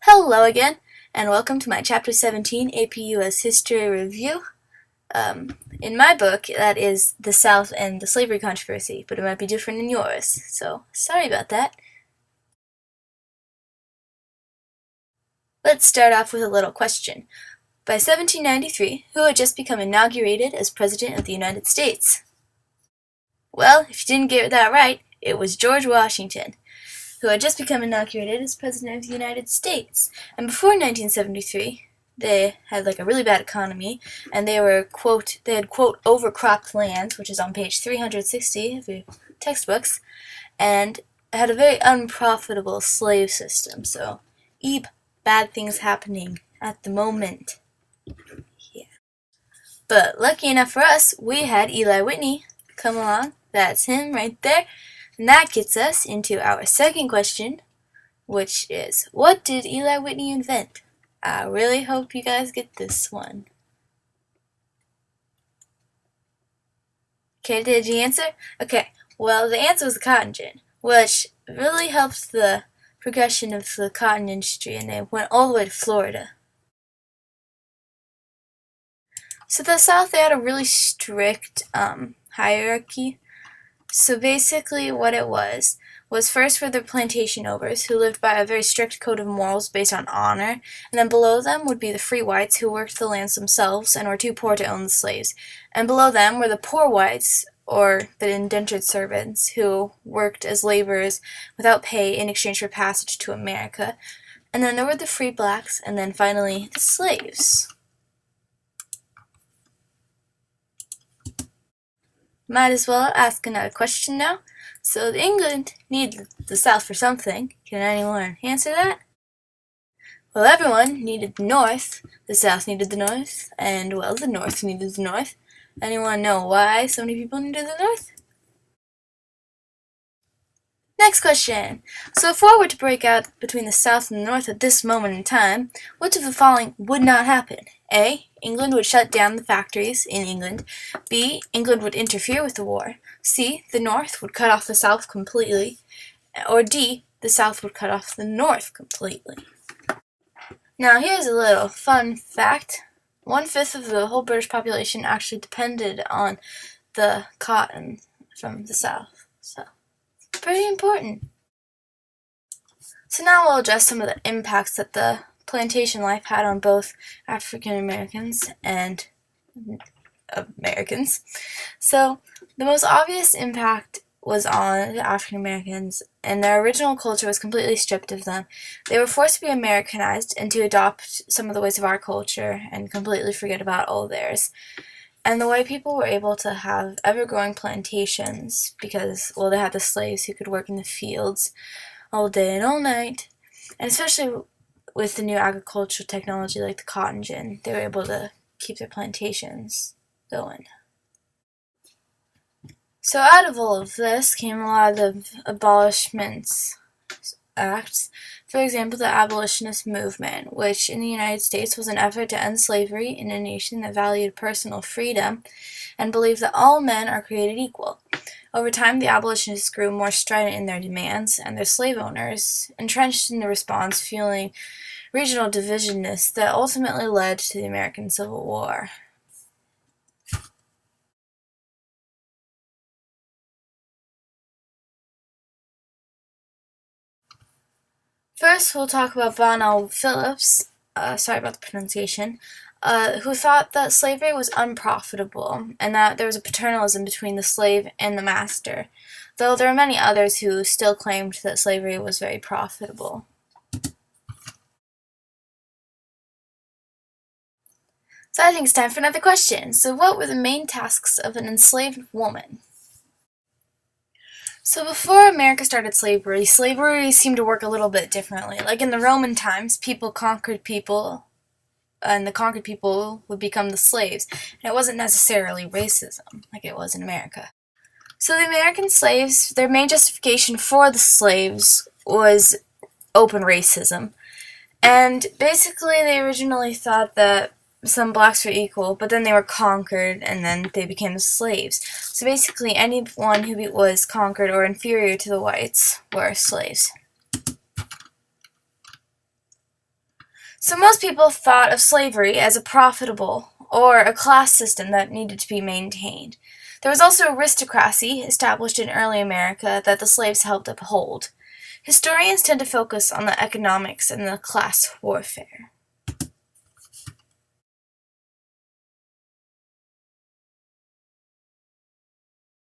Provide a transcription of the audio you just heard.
Hello again, and welcome to my Chapter 17 APUS History Review. In my book, that is the South and the Slavery Controversy, but it might be different in yours, so sorry about that. Let's start off with a little question. By 1793, who had just become inaugurated as President of the United States? Well, if you didn't get that right, it was George Washington, who had just become inaugurated as President of the United States. And before 1973, they had a really bad economy, and they had quote overcropped lands, which is on page 360 of your textbooks, and had a very unprofitable slave system. So, bad things happening at the moment. Yeah. But lucky enough for us, we had Eli Whitney come along. That's him right there. And that gets us into our second question, which is, what did Eli Whitney invent? I really hope you guys get this one. Okay, did you answer? Okay, well, the answer was the cotton gin, which really helped the progression of the cotton industry, and they went all the way to Florida. So the South, they had a really strict hierarchy. So basically what it was first were the plantation owners, who lived by a very strict code of morals based on honor, and then below them would be the free whites, who worked the lands themselves and were too poor to own the slaves. And below them were the poor whites, or the indentured servants, who worked as laborers without pay in exchange for passage to America. And then there were the free blacks, and then finally the slaves. Might as well ask another question now. So England needed the South for something. Can anyone answer that? Well, everyone needed the North. The South needed the North, and well, the North needed the North. Anyone know why so many people needed the North? Next question. So if war were to break out between the South and the North at this moment in time, which of the following would not happen? A. England would shut down the factories in England. B. England would interfere with the war. C. The North would cut off the South completely. Or D. The South would cut off the North completely. Now here's a little fun fact. 1/5 of the whole British population actually depended on the cotton from the South. So, pretty important. So now we'll address some of the impacts that the plantation life had on both African Americans and Americans. So the most obvious impact was on the African Americans, and their original culture was completely stripped of them. They were forced to be Americanized and to adopt some of the ways of our culture and completely forget about all theirs. And the white people were able to have ever-growing plantations because, well, they had the slaves who could work in the fields all day and all night. And especially with the new agricultural technology like the cotton gin, they were able to keep their plantations going. So out of all of this came a lot of abolishments acts. For example, the abolitionist movement, which in the United States was an effort to end slavery in a nation that valued personal freedom and believed that all men are created equal. Over time, the abolitionists grew more strident in their demands, and their slave owners, entrenched in the response, fueling regional divisionness that ultimately led to the American Civil War. First, we'll talk about Von L. Phillips, sorry about the pronunciation, who thought that slavery was unprofitable and that there was a paternalism between the slave and the master, though there are many others who still claimed that slavery was very profitable. So I think it's time for another question. So what were the main tasks of an enslaved woman? So before America started slavery seemed to work a little bit differently. Like in the Roman times, people conquered people, and the conquered people would become the slaves. And it wasn't necessarily racism like it was in America. So the American slaves, their main justification for the slaves was open racism. And basically they originally thought that some blacks were equal, but then they were conquered, and then they became slaves. So basically anyone who was conquered or inferior to the whites were slaves. So most people thought of slavery as a profitable or a class system that needed to be maintained. There was also aristocracy established in early America that the slaves helped uphold. Historians tend to focus on the economics and the class warfare.